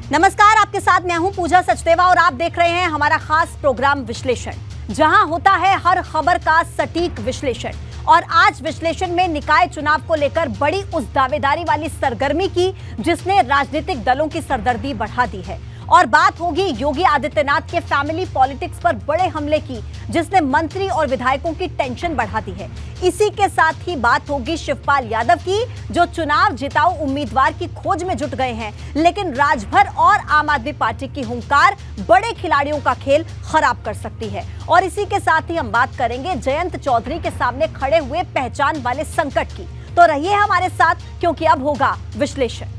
नमस्कार, आपके साथ मैं हूं पूजा सचदेवा और आप देख रहे हैं हमारा खास प्रोग्राम विश्लेषण, जहां होता है हर खबर का सटीक विश्लेषण। और आज विश्लेषण में निकाय चुनाव को लेकर बड़ी उस दावेदारी वाली सरगर्मी की जिसने राजनीतिक दलों की सरदर्दी बढ़ा दी है। और बात होगी योगी आदित्यनाथ के फैमिली पॉलिटिक्स पर बड़े हमले की, जिसने मंत्री और विधायकों की टेंशन बढ़ा दी है। इसी के साथ ही बात होगी शिवपाल यादव की, जो चुनाव जिताऊ उम्मीदवार की खोज में जुट गए हैं, लेकिन राजभर और आम आदमी पार्टी की हुंकार बड़े खिलाड़ियों का खेल खराब कर सकती है। और इसी के साथ ही हम बात करेंगे जयंत चौधरी के सामने खड़े हुए पहचान वाले संकट की। तो रहिए हमारे साथ, क्योंकि अब होगा विश्लेषण।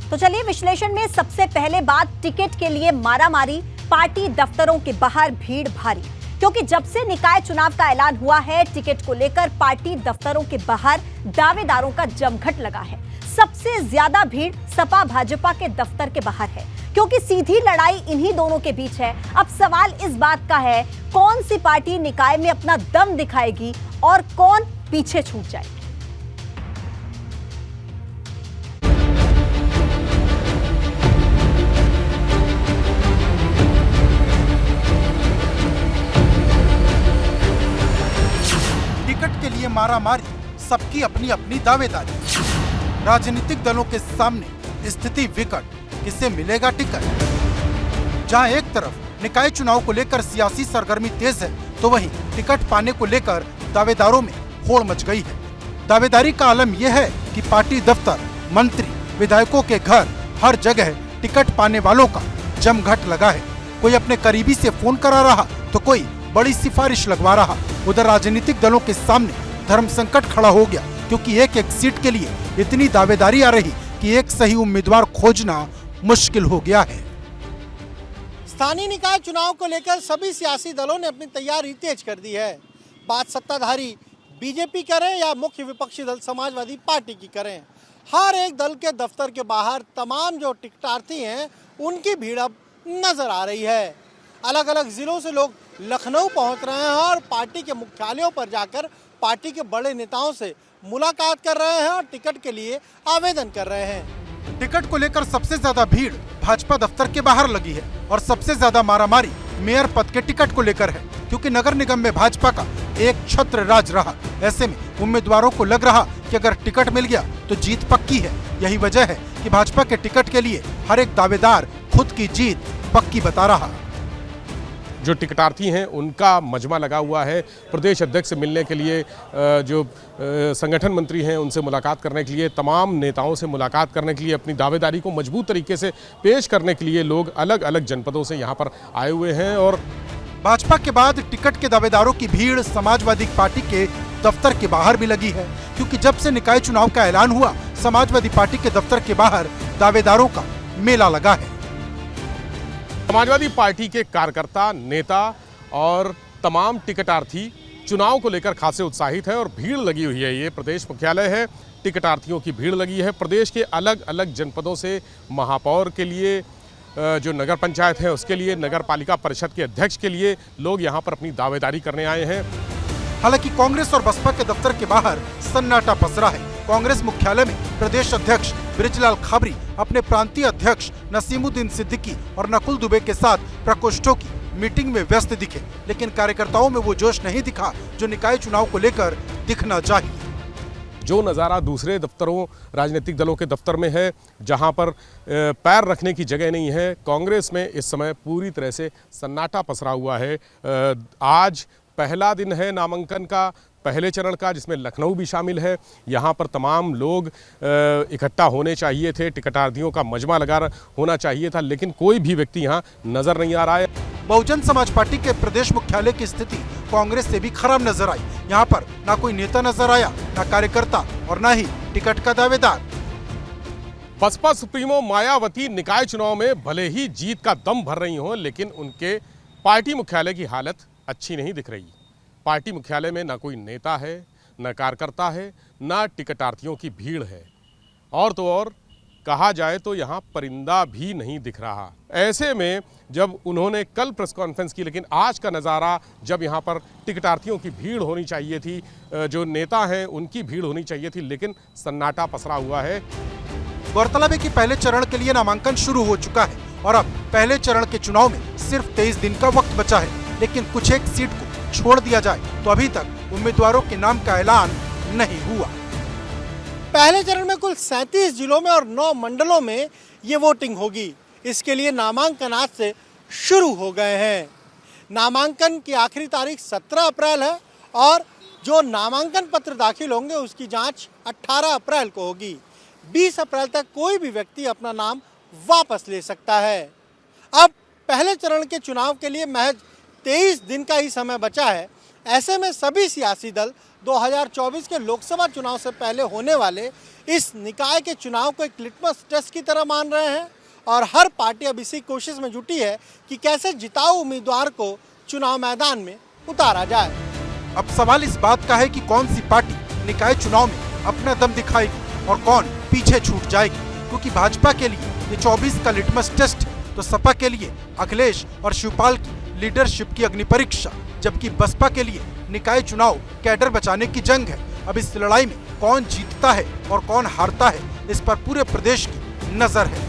तो चलिए विश्लेषण में सबसे पहले बात टिकट के लिए मारामारी, पार्टी दफ्तरों के बाहर भीड़ भारी। क्योंकि जब से निकाय चुनाव का ऐलान हुआ है, टिकट को लेकर पार्टी दफ्तरों के बाहर दावेदारों का जमघट लगा है। सबसे ज्यादा भीड़ सपा भाजपा के दफ्तर के बाहर है, क्योंकि सीधी लड़ाई इन्हीं दोनों के बीच है। अब सवाल इस बात का है, कौन सी पार्टी निकाय में अपना दम दिखाएगी और कौन पीछे छूट जाएगी। के लिए मारामारी, सबकी अपनी अपनी दावेदारी। राजनीतिक दलों के सामने स्थिति विकट, किसे मिलेगा टिकट। जहां एक तरफ निकाय चुनाव को लेकर सियासी सरगर्मी तेज है, तो वहीं टिकट पाने को लेकर दावेदारों में होड़ मच गई है। दावेदारी का आलम यह है कि पार्टी दफ्तर, मंत्री, विधायकों के घर, हर जगह टिकट पाने वालों का जमघट लगा है। कोई अपने करीबी से फोन करा रहा, तो कोई बड़ी सिफारिश लगवा रहा। उधर राजनीतिक दलों के सामने धर्म संकट खड़ा हो गया, क्योंकि एक एक सीट के लिए इतनी दावेदारी आ रही कि एक सही उम्मीदवार खोजना मुश्किल हो गया है। स्थानीय निकाय चुनाव को लेकर सभी सियासी दलों ने अपनी तैयारी तेज कर दी है। बात सत्ताधारी बीजेपी करें या मुख्य विपक्षी दल समाजवादी पार्टी की करें, हर एक दल के दफ्तर के बाहर तमाम जो टिकटार्थी हैं उनकी भीड़ अब नजर आ रही है। अलग अलग जिलों से लोग लखनऊ पहुंच रहे हैं और पार्टी के मुख्यालयों पर जाकर पार्टी के बड़े नेताओं से मुलाकात कर रहे हैं और टिकट के लिए आवेदन कर रहे हैं। टिकट को लेकर सबसे ज्यादा भीड़ भाजपा दफ्तर के बाहर लगी है और सबसे ज्यादा मारामारी मेयर पद के टिकट को लेकर है, क्योंकि नगर निगम में भाजपा का एक छत्र राज रहा। ऐसे में उम्मीदवारों को लग रहा कि अगर टिकट मिल गया तो जीत पक्की है। यही वजह है कि भाजपा के टिकट के लिए हर एक दावेदार खुद की जीत पक्की बता रहा। जो टिकटार्थी हैं उनका मजमा लगा हुआ है। प्रदेश अध्यक्ष से मिलने के लिए, जो संगठन मंत्री हैं उनसे मुलाकात करने के लिए, तमाम नेताओं से मुलाकात करने के लिए, अपनी दावेदारी को मजबूत तरीके से पेश करने के लिए लोग अलग अलग जनपदों से यहाँ पर आए हुए हैं। और भाजपा के बाद टिकट के दावेदारों की भीड़ समाजवादी पार्टी के दफ्तर के बाहर भी लगी है, क्योंकि जब से निकाय चुनाव का ऐलान हुआ, समाजवादी पार्टी के दफ्तर के बाहर दावेदारों का मेला लगा है। समाजवादी पार्टी के कार्यकर्ता, नेता और तमाम टिकटार्थी चुनाव को लेकर खासे उत्साहित हैं और भीड़ लगी हुई है। ये प्रदेश मुख्यालय है, टिकटार्थियों की भीड़ लगी है। प्रदेश के अलग अलग जनपदों से महापौर के लिए, जो नगर पंचायत है उसके लिए, नगर पालिका परिषद के अध्यक्ष के लिए लोग यहाँ पर अपनी दावेदारी करने आए हैं। हालांकि कांग्रेस और बसपा के दफ्तर के बाहर सन्नाटा पसरा है। कांग्रेस मुख्यालय में प्रदेश अध्यक्ष बृजलाल खाबरी अपने प्रांतीय अध्यक्ष नसीमुद्दीन सिद्दीकी और नकुल दुबे के साथ प्रकोष्ठों की मीटिंग में व्यस्त दिखे, लेकिन कार्यकर्ताओं में वो जोश नहीं दिखा जो निकाय चुनाव को लेकर दिखना चाहिए। जो नज़ारा दूसरे दफ्तरों, राजनीतिक दलों के दफ्तर में है, जहां पर पैर रखने की जगह नहीं है, कांग्रेस में इस समय पूरी तरह से सन्नाटा पसरा हुआ है। आज पहला दिन है नामांकन का, पहले चरण का, जिसमें लखनऊ भी शामिल है। यहाँ पर तमाम लोग इकट्ठा होने चाहिए थे, टिकटार्थियों का मजमा लगा होना चाहिए था, लेकिन कोई भी व्यक्ति यहाँ नजर नहीं आ रहा है। बहुजन समाज पार्टी के प्रदेश मुख्यालय की स्थिति कांग्रेस से भी खराब नजर आई। यहाँ पर ना कोई नेता नजर आया, ना कार्यकर्ता और ना ही टिकट का दावेदार। बसपा सुप्रीमो मायावती निकाय चुनाव में भले ही जीत का दम भर रही हो, लेकिन उनके पार्टी मुख्यालय की हालत अच्छी नहीं दिख रही। पार्टी मुख्यालय में ना कोई नेता है, न कार्यकर्ता है, न टिकटार्थियों की भीड़ है। और तो और कहा जाए तो यहाँ परिंदा भी नहीं दिख रहा। ऐसे में जब उन्होंने कल प्रेस कॉन्फ्रेंस की, लेकिन आज का नज़ारा जब यहाँ पर टिकटार्थियों की भीड़ होनी चाहिए थी, जो नेता हैं उनकी भीड़ होनी चाहिए थी, लेकिन सन्नाटा पसरा हुआ है। गौरतलब है कि पहले चरण के लिए नामांकन शुरू हो चुका है और अब पहले चरण के चुनाव में सिर्फ 23 दिन का वक्त बचा है, लेकिन कुछ एक सीट को छोड़ दिया जाए तो अभी तक उम्मीदवारों के नाम का ऐलान नहीं हुआ। पहले चरण में कुल 37 जिलों में और 9 मंडलों में ये वोटिंग होगी। इसके लिए नामांकन आज से शुरू हो गए हैं। नामांकन की आखिरी तारीख 17 अप्रैल है और जो नामांकन पत्र दाखिल होंगे उसकी जांच 18 अप्रैल को होगी। 20 अप्रैल तक कोई भी व्यक्ति अपना नाम वापस ले सकता है। अब पहले चरण के चुनाव के लिए महज 23 दिन का ही समय बचा है। ऐसे में सभी सियासी दल 2024 के लोकसभा चुनाव से पहले होने वाले इस निकाय के चुनाव को एक लिटमस टेस्ट की तरह मान रहे हैं और हर पार्टी अब इसी कोशिश में जुटी है कि कैसे जिताऊ उम्मीदवार को चुनाव मैदान में उतारा जाए। अब सवाल इस बात का है कि कौन सी पार्टी निकाय चुनाव में अपना दम दिखाएगी और कौन पीछे छूट जाएगी, क्योंकि भाजपा के लिए ये 24 का लिटमस टेस्ट है तो सपा के लिए अखिलेश और शिवपाल की लीडरशिप की अग्नि परीक्षा, जबकि बसपा के लिए निकाय चुनाव कैडर बचाने की जंग है। अब इस लड़ाई में कौन जीतता है और कौन हारता है, इस पर पूरे प्रदेश की नजर है,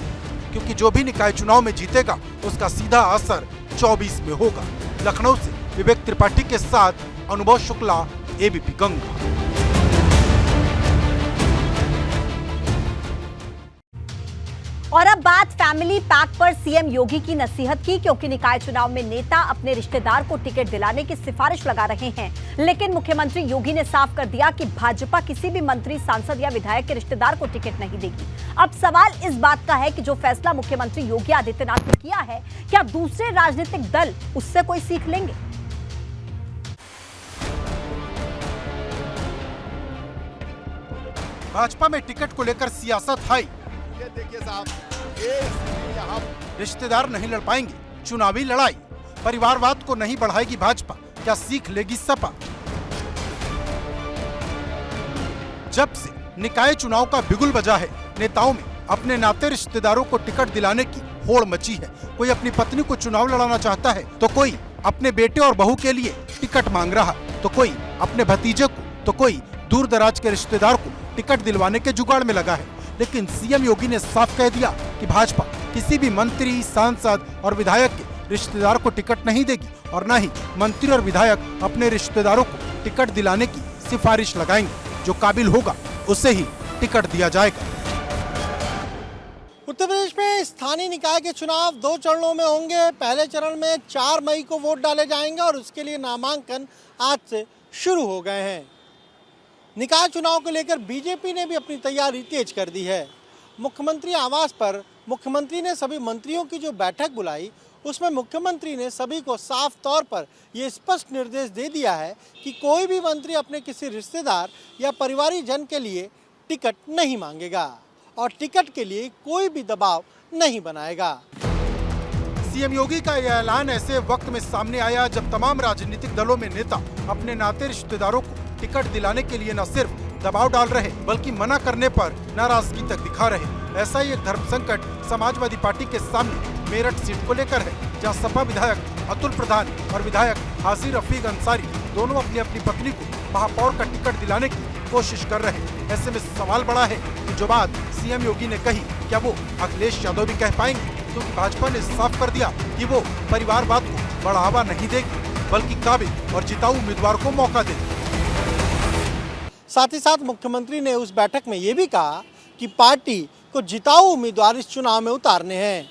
क्योंकि जो भी निकाय चुनाव में जीतेगा उसका सीधा असर 24 में होगा। लखनऊ से विवेक त्रिपाठी के साथ अनुभव शुक्ला, एबीपी गंगा। और अब बात फैमिली पैक पर सीएम योगी की नसीहत की, क्योंकि निकाय चुनाव में नेता अपने रिश्तेदार को टिकट दिलाने की सिफारिश लगा रहे हैं, लेकिन मुख्यमंत्री योगी ने साफ कर दिया कि भाजपा किसी भी मंत्री, सांसद या विधायक के रिश्तेदार को टिकट नहीं देगी। अब सवाल इस बात का है कि जो फैसला मुख्यमंत्री योगी आदित्यनाथ ने किया है, क्या दूसरे राजनीतिक दल उससे कोई सीख लेंगे? भाजपा में टिकट को लेकर सियासत हाई। देखिए साहब, ये यहाँ रिश्तेदार नहीं लड़ पाएंगे चुनावी लड़ाई, परिवारवाद को नहीं बढ़ाएगी भाजपा, क्या सीख लेगी सपा? जब से निकाय चुनाव का बिगुल बजा है, नेताओं में अपने नाते रिश्तेदारों को टिकट दिलाने की होड़ मची है। कोई अपनी पत्नी को चुनाव लड़ाना चाहता है तो कोई अपने बेटे और बहू के लिए टिकट मांग रहा, तो कोई अपने भतीजे को, तो कोई दूर दराज के रिश्तेदार को टिकट दिलवाने के जुगाड़ में लगा है। लेकिन सीएम योगी ने साफ कह दिया कि भाजपा किसी भी मंत्री, सांसद और विधायक के रिश्तेदार को टिकट नहीं देगी और न ही मंत्री और विधायक अपने रिश्तेदारों को टिकट दिलाने की सिफारिश लगाएंगे। जो काबिल होगा उसे ही टिकट दिया जाएगा। उत्तर प्रदेश में स्थानीय निकाय के चुनाव 2 चरणों में होंगे। पहले चरण में 4 मई को वोट डाले जाएंगे और उसके लिए नामांकन आज से शुरू हो गए हैं। निकाय चुनाव को लेकर बीजेपी ने भी अपनी तैयारी तेज कर दी है। मुख्यमंत्री आवास पर मुख्यमंत्री ने सभी मंत्रियों की जो बैठक बुलाई, उसमें मुख्यमंत्री ने सभी को साफ तौर पर यह स्पष्ट निर्देश दे दिया है कि कोई भी मंत्री अपने किसी रिश्तेदार या परिवारिक जन के लिए टिकट नहीं मांगेगा और टिकट के लिए कोई भी दबाव नहीं बनाएगा। सीएम योगी का यह ऐलान ऐसे वक्त में सामने आया जब तमाम राजनीतिक दलों में नेता अपने नाते रिश्तेदारों को टिकट दिलाने के लिए न सिर्फ दबाव डाल रहे बल्कि मना करने पर नाराजगी तक दिखा रहे। ऐसा ही एक धर्म संकट समाजवादी पार्टी के सामने मेरठ सीट को लेकर है, जहां सपा विधायक अतुल प्रधान और विधायक हाजी रफीक अंसारी दोनों अपनी अपनी पत्नी को महापौर का टिकट दिलाने की कोशिश कर रहे हैं। ऐसे में सवाल बड़ा है कि जो बात सीएम योगी ने कही, क्या वो अखिलेश यादव भी कह पाएंगे? क्योंकि भाजपा ने साफ कर दिया कि वो परिवारवाद को बढ़ावा नहीं देगी बल्कि काबिल और जिताऊ उम्मीदवार को मौका देगी। साथ ही साथ मुख्यमंत्री ने उस बैठक में ये भी कहा कि पार्टी को जिताऊ उम्मीदवार इस चुनाव में उतारने हैं।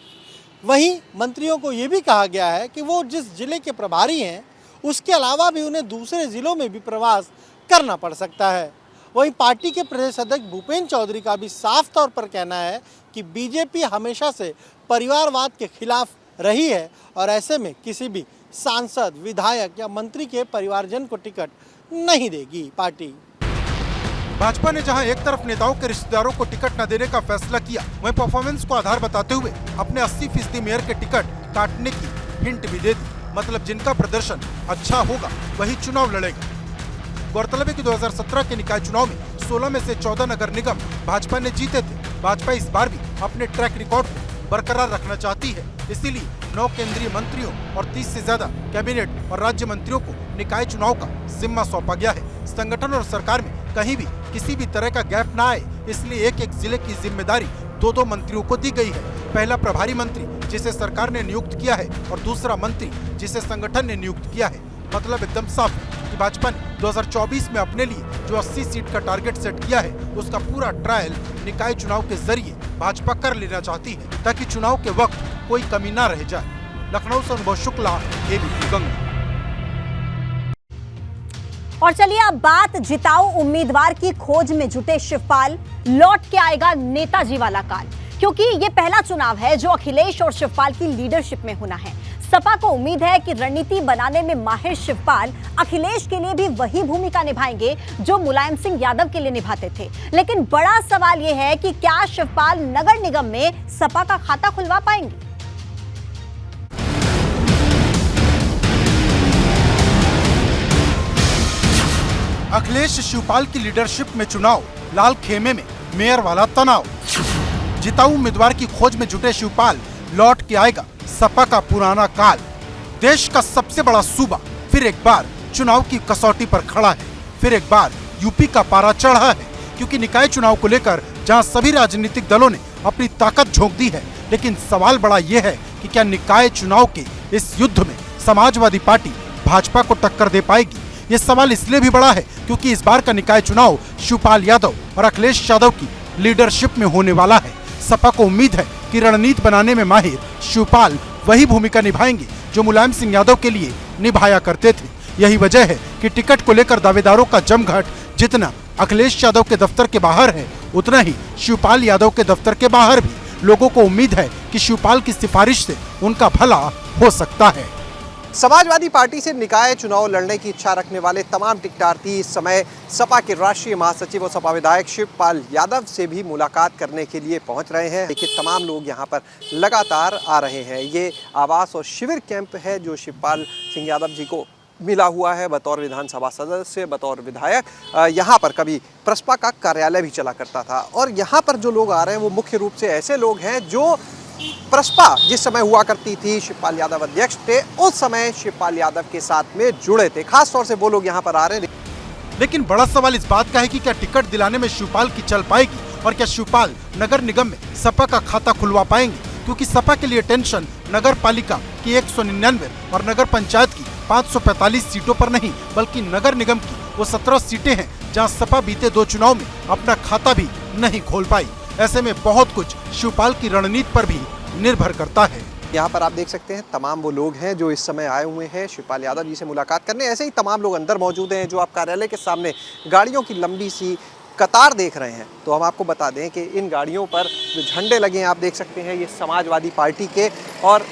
वहीं मंत्रियों को ये भी कहा गया है कि वो जिस जिले के प्रभारी हैं उसके अलावा भी उन्हें दूसरे जिलों में भी प्रवास करना पड़ सकता है। वहीं पार्टी के प्रदेश अध्यक्ष भूपेंद्र चौधरी का भी साफ तौर पर कहना है कि बीजेपी हमेशा से परिवारवाद के खिलाफ रही है और ऐसे में किसी भी सांसद, विधायक या मंत्री के परिवारजन को टिकट नहीं देगी पार्टी। भाजपा ने जहां एक तरफ नेताओं के रिश्तेदारों को टिकट न देने का फैसला किया, वहीं परफॉर्मेंस को आधार बताते हुए अपने 80% मेयर के टिकट काटने की हिंट भी दे दी। मतलब जिनका प्रदर्शन अच्छा होगा वही चुनाव लड़ेगा। गौरतलब है कि 2017 के निकाय चुनाव में 16 में से 14 नगर निगम भाजपा ने जीते थे। भाजपा इस बार भी अपने ट्रैक रिकॉर्ड को बरकरार रखना चाहती है। इसीलिए 9 केंद्रीय मंत्रियों और 30 से ज्यादा कैबिनेट और राज्य मंत्रियों को निकाय चुनाव का जिम्मा सौंपा गया है। संगठन और सरकार में कहीं भी किसी भी तरह का गैप ना आए, इसलिए एक एक जिले की जिम्मेदारी 2-2 मंत्रियों को दी गई है। पहला प्रभारी मंत्री जिसे सरकार ने नियुक्त किया है और दूसरा मंत्री जिसे संगठन ने नियुक्त किया है। मतलब एकदम साफ है कि भाजपा ने 2024 में अपने लिए जो 80 सीट का टारगेट सेट किया है, उसका पूरा ट्रायल निकाय चुनाव के जरिए भाजपा कर लेना चाहती है, ताकि चुनाव के वक्त कोई कमी न रह जाए। लखनऊ से अनुभव शुक्ला, एबीपी गंगा। और चलिए अब बात जिताऊ उम्मीदवार की खोज में जुटे शिवपाल। लौट के आएगा नेताजी वाला काल, क्योंकि ये पहला चुनाव है जो अखिलेश और शिवपाल की लीडरशिप में होना है। सपा को उम्मीद है कि रणनीति बनाने में माहिर शिवपाल अखिलेश के लिए भी वही भूमिका निभाएंगे जो मुलायम सिंह यादव के लिए निभाते थे। लेकिन बड़ा सवाल यह है कि क्या शिवपाल नगर निगम में सपा का खाता खुलवा पाएंगे? अखिलेश शिवपाल की लीडरशिप में चुनाव, लाल खेमे में मेयर वाला तनाव। जिताऊ उम्मीदवार की खोज में जुटे शिवपाल, लौट के आएगा सपा का पुराना काल। देश का सबसे बड़ा सूबा फिर एक बार चुनाव की कसौटी पर खड़ा है। फिर एक बार यूपी का पारा चढ़ा है, क्योंकि निकाय चुनाव को लेकर जहां सभी राजनीतिक दलों ने अपनी ताकत झोंक दी है, लेकिन सवाल बड़ा यह है कि क्या निकाय चुनाव के इस युद्ध में समाजवादी पार्टी भाजपा को टक्कर दे पाएगी। ये सवाल इसलिए भी बड़ा है क्योंकि इस बार का निकाय चुनाव शिवपाल यादव और अखिलेश यादव की लीडरशिप में होने वाला है। सपा को उम्मीद है कि रणनीति बनाने में माहिर शिवपाल वही भूमिका निभाएंगे जो मुलायम सिंह यादव के लिए निभाया करते थे। यही वजह है कि टिकट को लेकर दावेदारों का जमघट जितना अखिलेश यादव के दफ्तर के बाहर है, उतना ही शिवपाल यादव के दफ्तर के बाहर भी लोगों को उम्मीद है कि शिवपाल की सिफारिश से उनका भला हो सकता है। समाजवादी पार्टी से निकाय चुनाव लड़ने की इच्छा रखने वाले तमाम टिकटार्थी इस समय सपा के राष्ट्रीय महासचिव और सपा विधायक शिवपाल यादव से भी मुलाकात करने के लिए पहुंच रहे हैं। देखिए तमाम लोग यहां पर लगातार आ रहे हैं। ये आवास और शिविर कैंप है जो शिवपाल सिंह यादव जी को मिला हुआ है बतौर विधानसभा सदस्य, बतौर विधायक। यहाँ पर कभी प्रसपा का कार्यालय भी चला करता था और यहाँ पर जो लोग आ रहे हैं वो मुख्य रूप से ऐसे लोग हैं जो प्रसपा जिस समय हुआ करती थी, शिवपाल यादव अध्यक्ष थे, उस समय शिवपाल यादव के साथ में जुड़े थे। खास तौर से वो लोग यहाँ पर आ रहे हैं। लेकिन बड़ा सवाल इस बात का है कि क्या टिकट दिलाने में शिवपाल की चल पाएगी और क्या शिवपाल नगर निगम में सपा का खाता खुलवा पाएंगे, क्योंकि सपा के लिए टेंशन नगर पालिका की 199 और नगर पंचायत की 545 सीटों पर नहीं, बल्कि नगर निगम की वो 17 सीटें हैं जहां सपा बीते 2 चुनाव में अपना खाता भी नहीं खोल पाई। ऐसे में बहुत कुछ शिवपाल की रणनीति पर भी निर्भर करता है। यहाँ पर आप देख सकते हैं तमाम वो लोग हैं जो इस समय आए हुए हैं शिवपाल यादव जी से मुलाकात करने। ऐसे ही तमाम लोग अंदर मौजूद हैं जो आप कार्यालय के सामने गाड़ियों की लंबी सी कतार देख रहे हैं। तो हम आपको बता दें कि इन गाड़ियों पर जो झंडे लगे हैं आप देख सकते हैं, ये समाजवादी पार्टी के। और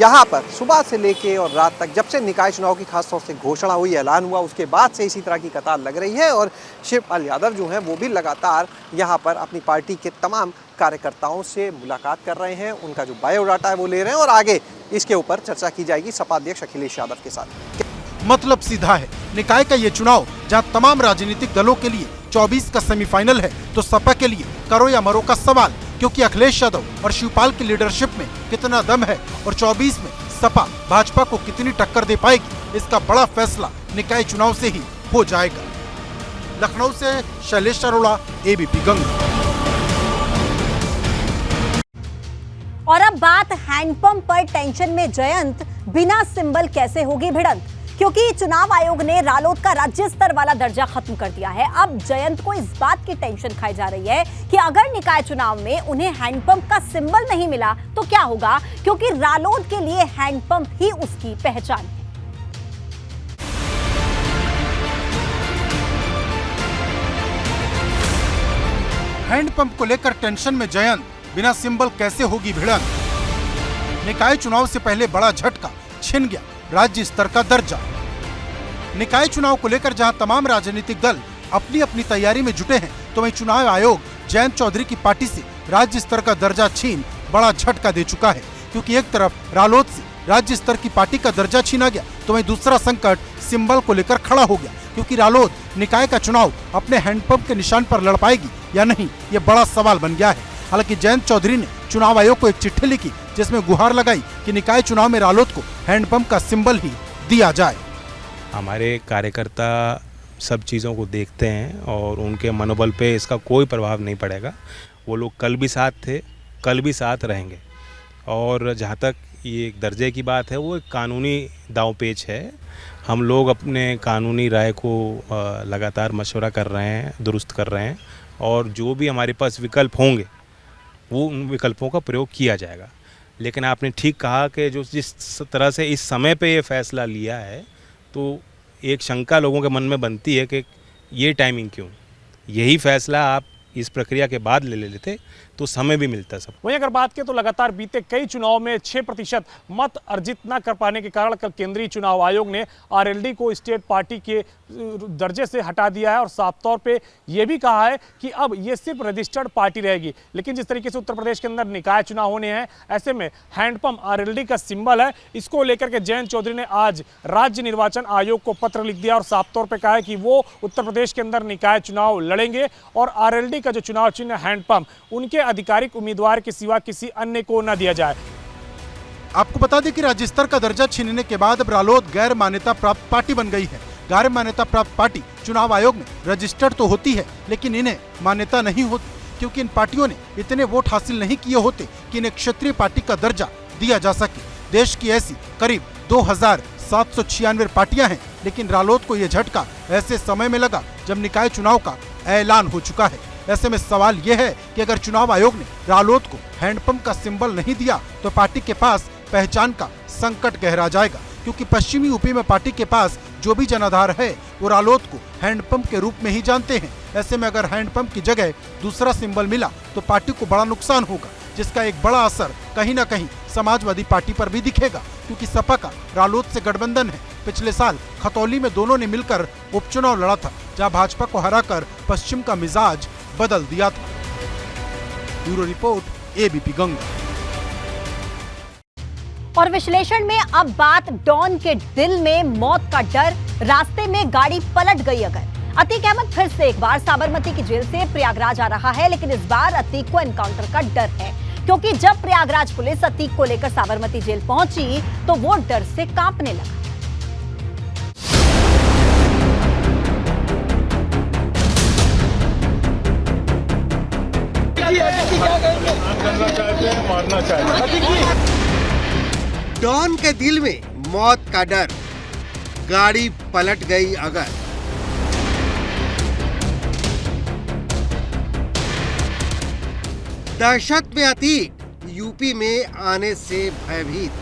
यहाँ पर सुबह से लेके और रात तक, जब से निकाय चुनाव की खास तौर से घोषणा हुई, ऐलान हुआ, उसके बाद से इसी तरह की कतार लग रही है। और शिवपाल यादव जो हैं वो भी लगातार यहाँ पर अपनी पार्टी के तमाम कार्यकर्ताओं से मुलाकात कर रहे हैं, उनका जो बायोडाटा है वो ले रहे हैं और आगे इसके ऊपर चर्चा की जाएगी सपा अध्यक्ष अखिलेश यादव के साथ। मतलब सीधा है, निकाय का ये चुनाव जहां तमाम राजनीतिक दलों के लिए 24 का सेमीफाइनल है, तो सपा के लिए करो या मरो का सवाल, क्योंकि अखिलेश यादव और शिवपाल की लीडरशिप में कितना दम है और 24 में सपा भाजपा को कितनी टक्कर दे पाएगी, इसका बड़ा फैसला निकाय चुनाव से ही हो जाएगा। लखनऊ से शैलेश अरोड़ा, एबीपी गंगा। और अब बात हैंडपंप पर टेंशन में जयंत, बिना सिंबल कैसे होगी भिड़ंत, क्योंकि चुनाव आयोग ने रालोद का राज्य स्तर वाला दर्जा खत्म कर दिया है। अब जयंत को इस बात की टेंशन खाई जा रही है कि अगर निकाय चुनाव में उन्हें हैंडपंप का सिंबल नहीं मिला तो क्या होगा, क्योंकि रालोद के लिए हैंडपंप ही उसकी पहचान है। हैंडपंप को लेकर टेंशन में जयंत, बिना सिंबल कैसे होगी भिड़ंत। निकाय चुनाव से पहले बड़ा झटका, छिन गया राज्य स्तर का दर्जा। निकाय चुनाव को लेकर जहां तमाम राजनीतिक दल अपनी अपनी तैयारी में जुटे हैं, तो वहीं चुनाव आयोग जयंत चौधरी की पार्टी से राज्य स्तर का दर्जा छीन बड़ा झटका दे चुका है। क्योंकि एक तरफ रालोद से राज्य स्तर की पार्टी का दर्जा छीना गया, तो वहीं दूसरा संकट सिंबल को लेकर खड़ा हो गया, क्योंकि रालोद निकाय का चुनाव अपने हैंडपंप के निशान पर लड़ पाएगी या नहीं, ये बड़ा सवाल बन गया है। हालांकि जयंत चौधरी ने चुनाव आयोग को एक चिट्ठी लिखी जिसमें गुहार लगाई कि निकाय चुनाव में रालोद को हैंडपंप का सिंबल ही दिया जाए। हमारे कार्यकर्ता सब चीज़ों को देखते हैं और उनके मनोबल पे इसका कोई प्रभाव नहीं पड़ेगा। वो लोग कल भी साथ थे, कल भी साथ रहेंगे। और जहाँ तक ये एक दर्जे की बात है, वो एक कानूनी दांवपेच है। हम लोग अपने कानूनी राय को लगातार मशवरा कर रहे हैं, दुरुस्त कर रहे हैं, और जो भी हमारे पास विकल्प होंगे वो उन विकल्पों का प्रयोग किया जाएगा। लेकिन आपने ठीक कहा कि जो जिस तरह से इस समय पे ये फैसला लिया है, तो एक शंका लोगों के मन में बनती है कि ये टाइमिंग क्यों। यही फैसला आप इस प्रक्रिया के बाद ले लेते तो समय भी मिलता सब। वहीं अगर बात करें तो लगातार बीते कई चुनाव में 6% मत अर्जित न कर पाने के कारण कल केंद्रीय चुनाव आयोग ने आरएलडी को स्टेट पार्टी के दर्जे से हटा दिया है और साफ तौर पे ये भी कहा है कि अब ये सिर्फ रजिस्टर्ड पार्टी रहेगी। लेकिन जिस तरीके से उत्तर प्रदेश के अंदर निकाय चुनाव होने हैं, ऐसे में हैंडपंप आरएलडी का सिंबल है, इसको लेकर के जयंत चौधरी ने आज राज्य निर्वाचन आयोग को पत्र लिख दिया और साफ तौर पर कहा है कि वो उत्तर प्रदेश के अंदर निकाय चुनाव लड़ेंगे और आरएलडी का जो चुनाव चिन्ह हैंडपंप उनके आधिकारिक उम्मीदवार के सिवा किसी अन्य को न दिया जाए। आपको बता दें कि राज्य स्तर का दर्जा छीनने के बाद अब रालोद गैर मान्यता प्राप्त पार्टी बन गई है। गैर मान्यता प्राप्त पार्टी चुनाव आयोग में रजिस्टर्ड तो होती है, लेकिन इन्हें मान्यता नहीं होती, क्योंकि इन पार्टियों ने इतने वोट हासिल नहीं किए होते कि इन्हें क्षेत्रीय पार्टी का दर्जा दिया जा सके। देश की ऐसी करीब 2796 पार्टियां हैं, लेकिन रालोद को यह झटका ऐसे समय में लगा जब निकाय चुनाव का ऐलान हो चुका है। ऐसे में सवाल यह है कि अगर चुनाव आयोग ने रालोद को हैंडपंप का सिंबल नहीं दिया तो पार्टी के पास पहचान का संकट गहरा जाएगा, क्योंकि पश्चिमी यूपी में पार्टी के पास जो भी जनाधार है वो रालोद को हैंडपंप के रूप में ही जानते हैं। ऐसे में अगर हैंडपंप की जगह दूसरा सिंबल मिला तो पार्टी को बड़ा नुकसान होगा, जिसका एक बड़ा असर कहीं न कहीं समाजवादी पार्टी पर भी दिखेगा, क्योंकि सपा का रालोद से गठबंधन है। पिछले साल खतौली में दोनों ने मिलकर उपचुनाव लड़ा था, जहां भाजपा को हराकर पश्चिम का मिजाज बदल दिया था। Bureau report, ABP Ganga. और विश्लेषण में अब बात डॉन के दिल में मौत का डर, रास्ते में गाड़ी पलट गई अगर। अतीक अहमद फिर से एक बार साबरमती की जेल से प्रयागराज आ रहा है, लेकिन इस बार अतीक को एनकाउंटर का डर है, क्योंकि जब प्रयागराज पुलिस अतीक को लेकर साबरमती जेल पहुंची तो वो डर से कांपने लगा। डॉन के दिल में मौत का डर, गाड़ी पलट गई अगर। दहशत में अतीक, यूपी में आने से भयभीत।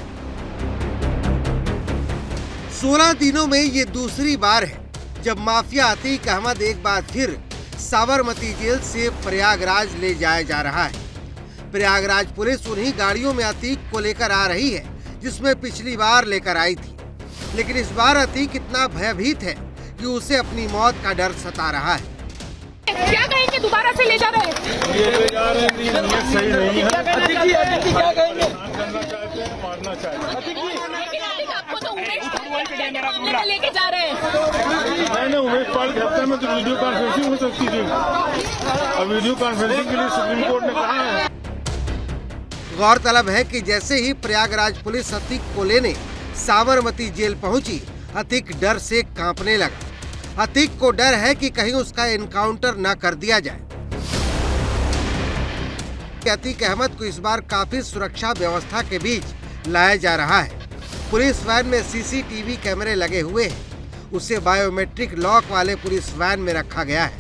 16 दिनों में ये दूसरी बार है जब माफिया अतीक अहमद एक बार फिर साबरमती जेल से प्रयागराज ले जाया जा रहा है। प्रयागराज पुलिस उन्हीं गाड़ियों में अतीक को लेकर आ रही है जिसमें पिछली बार लेकर आई थी, लेकिन इस बार अतीक इतना भयभीत है कि उसे अपनी मौत का डर सता रहा है। क्या कहेंगे, दोबारा से ले जा रहे हैं? ये ले जा रहे हैं, सही नहीं है। क्या कहेंगे? मारना चाहिए। आपको तो उमेश पाल के लेके जा रहे हैं। नहीं, उमेश पाल के हफ्ते में तो वीडियो कॉन्फ्रेंसिंग हो सकती थी, और वीडियो कॉन्फ्रेंसिंग के लिए सुप्रीम कोर्ट ने कहा है। गौरतलब है कि जैसे ही प्रयागराज पुलिस अतीक को लेने साबरमती जेल पहुंची, अतीक डर से कांपने लगा। अतीक को डर है कि कहीं उसका एनकाउंटर न कर दिया जाए। अतीक अहमद को इस बार काफी सुरक्षा व्यवस्था के बीच लाया जा रहा है। पुलिस वैन में सीसीटीवी कैमरे लगे हुए हैं। उसे बायोमेट्रिक लॉक वाले पुलिस वैन में रखा गया है,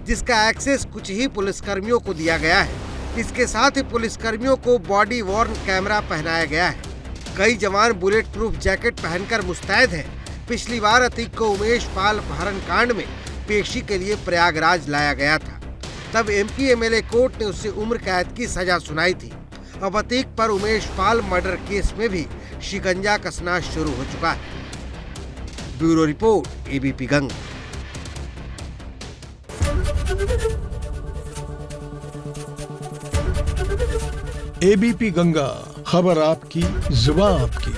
जिसका एक्सेस कुछ ही पुलिसकर्मियों को दिया गया है। इसके साथ ही पुलिसकर्मियों को बॉडी वॉर्न कैमरा पहनाया गया है। कई जवान बुलेट प्रूफ जैकेट पहनकर मुस्तैद हैं। पिछली बार अतीक को उमेश पाल अपहरण कांड में पेशी के लिए प्रयागराज लाया गया था। तब एमपी एमएलए कोर्ट ने उसे उम्र कैद की सजा सुनाई थी। अब अतीक पर उमेश पाल मर्डर केस में भी शिकंजा कसना शुरू हो चुका है। Bureau report, ABP Ganga. ABP Ganga, खबर आपकी, जुबान आपकी।